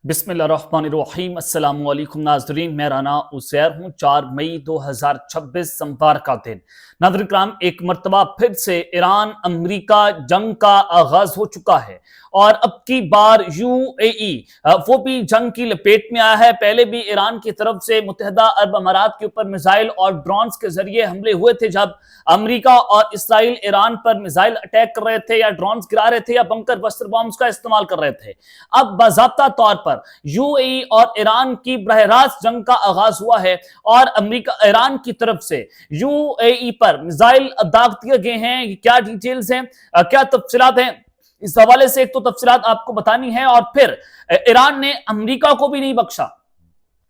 बिस्मिल्लाहिर्रहमानिर्रहीम। अस्सलाम वालेकुम नाज़रीन, मैं राना उसैर हूँ। 4 मई 2026 सोमवार का दिन। नाज़रीन किराम, एक मरतबा फिर से ईरान अमरीका जंग का आगाज हो चुका है और अब की बार यूएई वो भी जंग की लपेट में आया है। पहले भी ईरान की तरफ से मुत्तहिदा अरब अमारात के ऊपर मिसाइल और ड्रोन्स के जरिए हमले हुए थे, जब अमरीका और इसराइल ईरान पर मिसाइल अटैक कर रहे थे या ड्रोन्स गिरा रहे थे या बंकर बस्टर बॉम्ब्स का इस्तेमाल कर रहे थे। अब बाज़ाब्ता तौर पर यूएई और ईरान की बरह रास्त जंग का आगाज हुआ है और अमेरिका ईरान की तरफ से यूएई पर मिसाइल दाग दिए गए हैं। क्या डिटेल्स हैं, क्या तफसीलात हैं, इस हवाले से एक तो तफसीलात आपको बतानी है। और फिर ईरान ने अमेरिका को भी नहीं बख्शा।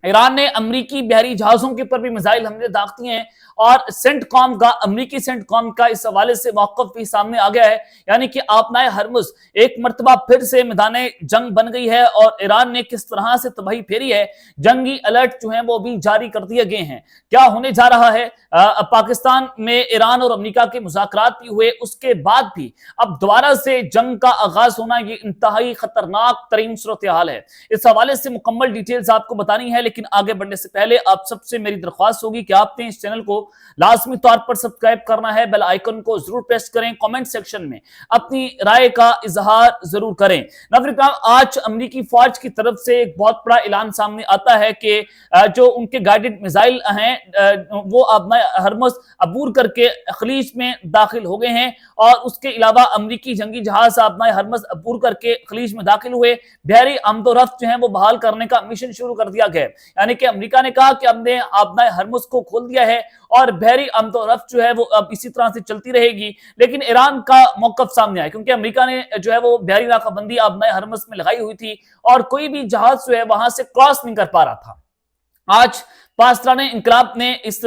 ईरान ने अमरीकी बहरी जहाजों के ऊपर भी मिसाइल हमले दाग दिए हैं और सेंटकॉम का, अमरीकी सेंटकॉम का इस हवाले से मौक़िफ़ भी सामने आ गया है। यानी कि आपनाए हरमुज़ एक मरतबा फिर से मैदाने जंग बन गई है और ईरान ने किस तरह से तबाही फेरी है। जंगी अलर्ट जो है वो भी जारी कर दिए गए हैं। क्या होने जा रहा है, पाकिस्तान में ईरान और अमेरिका के मुज़ाकरात भी हुए, उसके बाद भी अब दोबारा से जंग का आगाज होना ये इंतहाई खतरनाक तरीन सूरत हाल है। इस हवाले से मुकम्मल डिटेल्स आपको बतानी है, लेकिन आगे बढ़ने से पहले आप सबसे मेरी दरख्वास्त होगी कि आपने इस चैनल को लाजमी तौर पर सब्सक्राइब करना है, बेल आइकन को जरूर प्रेस करें, कमेंट सेक्शन में अपनी राय का इजहार जरूर करें। नाज़रीन, आज अमेरिकी फौज की तरफ से एक बहुत बड़ा ऐलान सामने आता है कि जो उनके गाइडेड मिसाइल हैं वो अपना हरमुज़ अबूर करके खलीज में दाखिल हो गए हैं और उसके अलावा अमेरिकी जंगी जहाज अपना हरमुज़ अबूर करके खलीज में दाखिल हुए। बहरी आमदोरफ्त जो है वो बहाल करने का मिशन शुरू कर दिया गया। यानी कि अमेरिका ने कहा कि हमने अपना हरमुज़ को खोल दिया है और बहरी आमदोरफ्त जो है वो अब इसी तरह से चलती रहेगी। लेकिन ईरान का मौक़िफ़ सामने आया, क्योंकि अमेरिका ने जो है वो बहरी नाकाबंदी अपना हरमुज़ में लगाई हुई थी और कोई भी जहाज जो है वहां से क्रॉस नहीं कर पा रहा था। आज पाकिस्तानी इंकलाब ने इस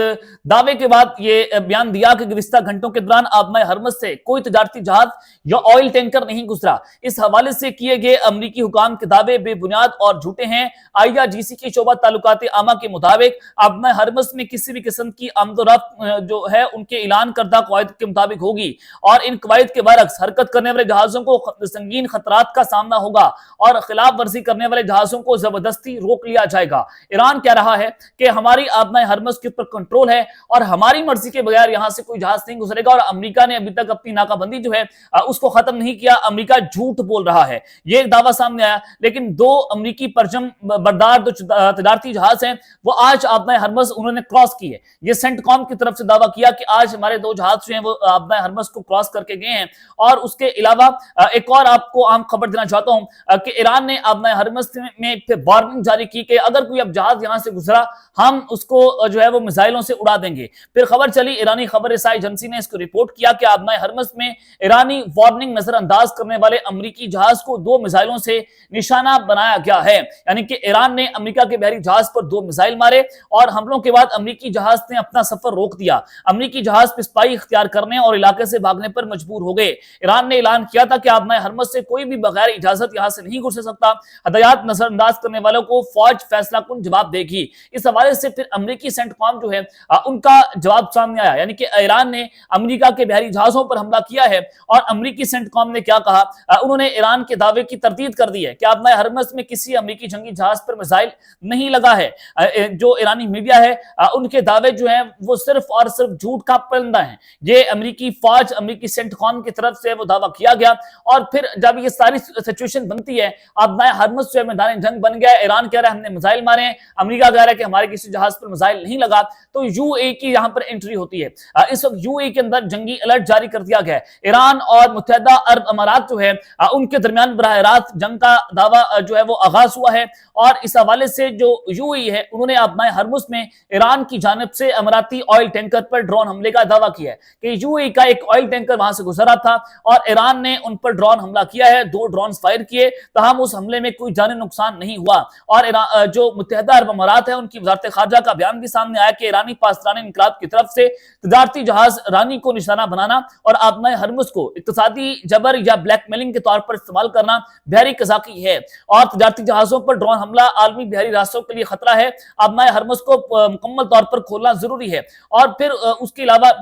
दावे के बाद ये बयान दिया कि गुज़िश्ता घंटों के दौरान आबनाए हरमुज़ से कोई तजारती जहाज या ऑयल टैंकर नहीं गुजरा। इस हवाले से किए गए अमरीकी हुकाम के दावे बेबुनियाद और झूठे हैं। आईआरजीसी की शोबा ताल्लुकात आमा के मुताबिक आबनाए हरमुज़ में किसी भी किस्म की आमदोरफ्त जो है उनके ऐलान करदा कवायद के मुताबिक होगी और इन कवायद के बरक्स हरकत करने वाले जहाजों को संगीन खतरात का सामना होगा और खिलाफ वर्जी करने वाले जहाजों को जबरदस्ती रोक लिया जाएगा। ईरान कह रहा है कि हमारी आबनाए हरमुज़ के ऊपर कंट्रोल है और हमारी मर्जी के बगैर यहां से कोई जहाज नहीं गुजरेगा और अमेरिका ने अभी तक अपनी नाकाबंदी जो है उसको खत्म नहीं किया। अमेरिका झूठ बोल रहा है, ये एक दावा सामने आया। लेकिन दो अमेरिकी परचम बरदार जो तजारती जहाज हैं वो आज आबनाए हरमुज़ उन्होंने क्रॉस की है। ये सेंटकॉम की तरफ से दावा किया कि आज हमारे दो जहाज जो हैं वो आबनाए हरमुज़ को क्रॉस करके गए हैं। और उसके अलावा एक और आपको अहम खबर देना चाहता हूं कि ईरान ने आबनाए हरमुज़ में फिर वार्निंग जारी की कि अगर कोई अब जहाज यहां से गुजरा हम उसको जो है वो मिसाइलों से उड़ा देंगे। फिर खबर चली, ईरानी खबर रसाई एजेंसी ने इसको रिपोर्ट किया कि आबनाए हरमुज़ में ईरानी वार्निंग नजरअंदाज करने वाले अमरीकी जहाज को 2 मिसाइलों से निशाना बनाया गया है। यानी कि ईरान ने अमेरिका के बहरी जहाज पर 2 मिसाइल मारे और हमलों के बाद अमरीकी जहाज ने अपना सफर रोक दिया। अमरीकी जहाज पिस्पाई इख्तियार करने और इलाके से भागने पर मजबूर हो गए। ईरान ने ऐलान किया था कि आबनाए हरमुज़ से कोई भी बगैर इजाजत यहां से नहीं गुजर सकता। हदायत नजरअंदाज करने वालों को फौज फैसला कुन जवाब देगी। इस हवाले से फिर अमेरिकी सेंटकॉम जो है उनका जवाब सामने आया। यानी कि ईरान ने अमेरिका के बहरी जहाजों पर हमला किया है और अमेरिकी सेंटकॉम ने क्या कहा, उन्होंने ईरान के दावे की तरदीद कर दी है कि आबनाए हरमुज़ में किसी अमेरिकी जंगी जहाज पर मिसाइल नहीं लगा है। जो ईरानी मीडिया है उनके दावे जो है वो सिर्फ और सिर्फ झूठ का परिंदा है। ये अमेरिकी फौज, अमेरिकी सेंटकॉम की तरफ से वो दावा किया गया। और फिर जब ये सारी सिचुएशन बनती है, आबनाए हरमुज़ जो है मैदान जंग बन गया। ईरान कह रहा है हमने मिसाइल मारे हैं, अमेरिका कह रहा है कि हमारे किसी जहाज पर मिसाइल नहीं लगा। तो यूएई की यहां पर एंट्री होती है। इस वक्त यूएई के अंदर जंगी अलर्ट जारी कर दिया गया है। ईरान और मुत्तहिदा अरब अमारात जो है उनके दरमियान बरह रास्त जंग का दावा जो है वो आगाज हुआ है। और इस हवाले से जो यूएई है उन्होंने आबनाए हरमुज़ में ईरान की जानिब से अमाराती ऑयल टैंकर पर ड्रोन हमले का दावा किया है कि यूएई का एक ऑयल टैंकर वहां से गुजरा था और ईरान ने उन पर ड्रोन हमला किया है। 2 ड्रोन फायर किए, तहम उस हमले में कोई जानी नुकसान नहीं हुआ। और जो मुत्तहिदा अरब अमारात है उनकी वज़ारत خارجہ کا بیان بھی سامنے آیا کہ ایرانی پاسداران انقلاب کی طرف سے تجارتی جہاز رانی کو نشانہ بنانا اور آبنائے ہرمز کو اقتصادی جبر یا بلیک میلنگ کے طور پر استعمال کرنا بحری قزاقی ہے، اور تجارتی جہازوں پر ڈرون حملہ عالمی بحری راستوں کے لیے خطرہ ہے۔ آبنائے ہرمز کو مکمل طور پر کھولنا ضروری ہے، اور پھر اس کے علاوہ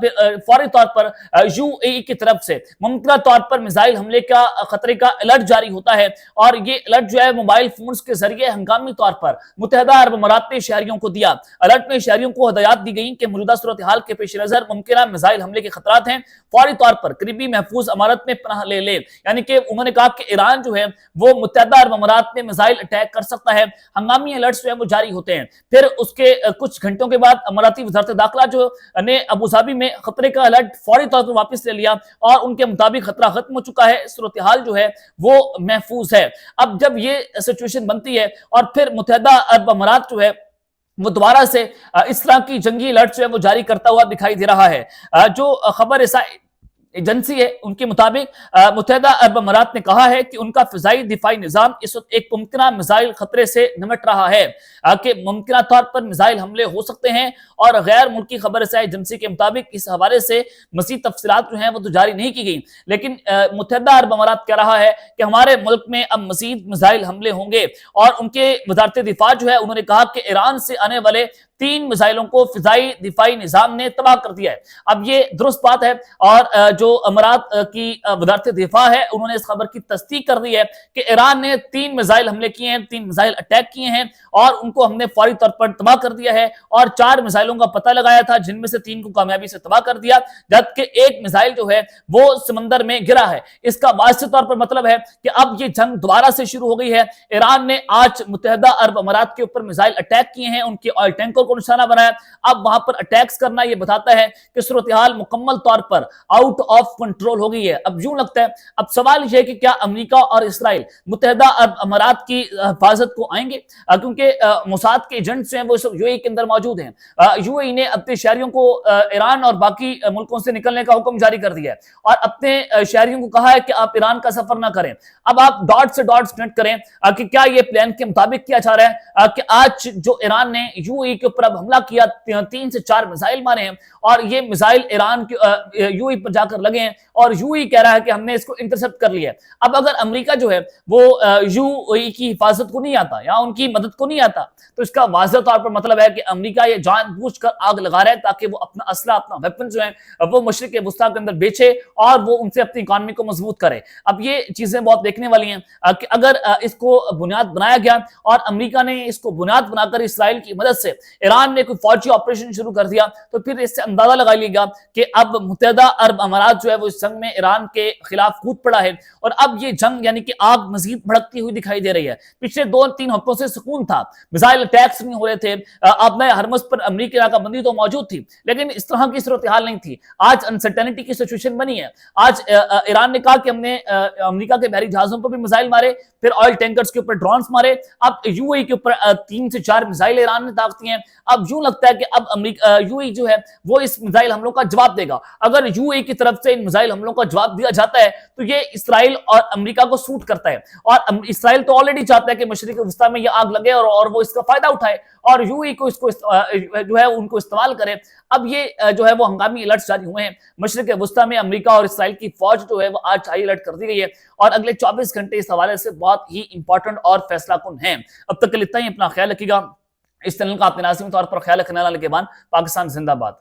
فوری طور پر یو اے ای کی طرف سے ممکنہ طور پر میزائل حملے کا خطرے کا الرٹ جاری ہوتا ہے، اور یہ الرٹ جو ہے موبائل فونز کے ذریعے ہنگامی طور پر متحدہ عرب امارات نے شہریوں کو دیا۔ الرٹ میں شہریوں کو ہدایات دی گئیں کہ موجودہ صورتحال کے پیش نظر ممکنہ میزائل حملے کے خطرات ہیں، فوری طور پر قریبی محفوظ امارت میں پناہ لے لیں۔ یعنی کہ انہوں نے کہا کہ ایران جو ہے وہ متحدہ عرب امارات میں میزائل اٹیک کر سکتا ہے۔ ہنگامی الرٹس جو ہے وہ جاری ہوتے ہیں۔ پھر اس کے کچھ گھنٹوں کے بعد اماراتی وزارت داخلہ جو نے ابوظہبی میں خطرے کا الرٹ فوری طور پر واپس لے لیا، اور ان کے مطابق خطرہ ختم ہو چکا ہے، صورتحال جو ہے وہ محفوظ ہے۔ اب جب یہ سچویشن بنتی ہے اور پھر متحدہ عرب امارات جو ہے وہ دوبارہ سے اس طرح کی جنگی الرٹ جو ہے وہ جاری کرتا ہوا دکھائی دے رہا ہے۔ جو خبر رسائی ایجنسی ہے ان کے مطابق متحدہ عرب امارات نے کہا ہے کہ ان کا فضائی دفاعی نظام اس وقت ایک ممکنہ میزائل خطرے سے نمٹ رہا ہے، کہ ممکنہ طور پر میزائل حملے ہو سکتے ہیں، اور غیر ملکی خبر رسائی ایجنسی کے مطابق اس حوالے سے مزید تفصیلات جو ہیں وہ تو جاری نہیں کی گئی، لیکن متحدہ عرب امارات کہہ رہا ہے کہ ہمارے ملک میں اب مزید میزائل حملے ہوں گے، اور ان کے وزارت دفاع جو ہے انہوں نے کہا کہ ایران سے آنے والے 3 میزائلوں کو فضائی دفاعی نظام نے تباہ کر دیا ہے۔ اب یہ درست بات ہے، اور جو امارات کی وزارت دفاع ہے انہوں نے اس خبر کی تصدیق کر دی ہے کہ ایران نے 3 میزائل حملے کیے ہیں، 3 میزائل اٹیک کیے ہیں، اور ان کو ہم نے فوری طور پر تباہ کر دیا ہے، اور 4 میزائلوں کا پتہ لگایا تھا جن میں سے 3 کو کامیابی سے تباہ کر دیا، جبکہ ایک میزائل جو ہے وہ سمندر میں گرا ہے۔ اس کا واضح طور پر مطلب ہے کہ اب یہ جنگ دوبارہ سے شروع ہو گئی ہے۔ ایران نے آج متحدہ عرب امارات کے اوپر میزائل اٹیک کیے ہیں، ان کے آئل ٹینکر کو نشانہ بنایا۔ اب وہاں پر اٹیکس کرنا یہ بتاتا ہے کہ صورتحال مکمل طور پر آؤٹ آف کنٹرول ہو گئی ہے۔ اب یوں لگتا ہے، اب سوال یہ ہے کہ کیا امریکہ اور اسرائیل متحدہ عرب امارات کی حفاظت کو آئیں گے، کیونکہ موساد کے ایجنٹس ہیں وہ یو اے ای کے اندر موجود ہیں۔ یو اے ای نے اپنے شہریوں کو ایران اور باقی ملکوں سے نکلنے کا حکم جاری کر دیا ہے، اور اپنے شہریوں کو کہا ہے کہ آپ ایران کا سفر نہ کریں۔ اب آپ ڈاٹ سے ڈاٹس کنیکٹ کریں کہ کیا یہ پلان کے مطابق کیا جا رہا ہے کہ آج جو ایران نے یو اے ای کے اوپر اب حملہ کیا، 3 سے 4 میزائل مارے ہیں، اور یہ میزائل ایران کے یو اے ای پر جا کر لگے ہیں، اور یو اے ای کہہ رہا ہے کہ ہم نے اس کو انٹرسپٹ کر لیا ہے۔ اب اگر امریکہ جو ہے وہ یو اے ای کی حفاظت کو نہیں آتا یا ان کی مدد کو نہیں آتا، تو اس کا واضح طور پر مطلب ہے کہ امریکہ یہ جان بوجھ کر آگ لگا رہا ہے تاکہ وہ اپنا اسلحہ، اپنا ویپن جو ہے وہ مشرق وسطیٰ کے اندر بیچے، اور وہ ان سے اپنی اکانومی کو مضبوط کرے۔ اب یہ چیزیں بہت دیکھنے والی ہیں کہ اگر اس کو بنیاد بنایا گیا اور امریکہ نے اس کو بنیاد بنا کر اسرائیل کی مدد سے ایران نے کوئی فوجی آپریشن شروع کر دیا، تو پھر اس سے اندازہ لگا لیا گا کہ اب متحدہ عرب امارات جو ہے وہ اس جنگ میں ایران کے خلاف کود پڑا ہے، اور اب یہ جنگ یعنی کہ آگ مزید بھڑکتی ہوئی دکھائی دے رہی ہے۔ پچھلے 2-3 ہفتوں سے سکون تھا، میزائل اٹیکس نہیں ہو رہے تھے، آبنائے ہرمز پر امریکی علاقہ بندی تو موجود تھی، لیکن اس طرح کی صورتحال نہیں تھی۔ آج انسرٹینٹی کی سچویشن بنی ہے۔ آج ایران نے کہا کہ ہم نے امریکہ کے بحری جہازوں پر بھی میزائل مارے، پھر آئل ٹینکرز کے اوپر ڈرونز مارے، اب یو اے ای کے اوپر 3 سے 4 میزائل ایران نے داغتی ہیں۔ اب یوں لگتا ہے کہ اب یو اے ای جو ہے وہ اس میزائل حملوں کا جواب دے گا۔ اگر یو اے ای کی طرف سے ان میزائل حملوں کا جواب دیا جاتا ہے تو یہ اسرائیل اور امریکہ کو سوٹ کرتا ہے، اور اسرائیل تو آلریڈی چاہتا ہے کہ مشرق وسطیٰ میں یہ آگ لگے اور وہ اس کا فائدہ اٹھائے، اور یو اے ای کو اس کو جو ہے ان کو استعمال کرے۔ اب یہ جو ہے وہ ہنگامی الرٹس جاری ہوئے ہیں مشرق وسطیٰ میں۔ امریکہ اور اسرائیل کی فوج جو ہے وہ آج ہائی الرٹ کر دی گئی ہے، اور اگلے 24 گھنٹے اس حوالے سے بہت ہی امپورٹنٹ اور فیصلہ کن ہیں۔ اب تک کے لیے اتنا ہی، اپنا خیال رکھیے گا۔ اس چینل کا آپ نے لازمی طور پر خیال رکھنے والا کے بعد پاکستان زندہ باد۔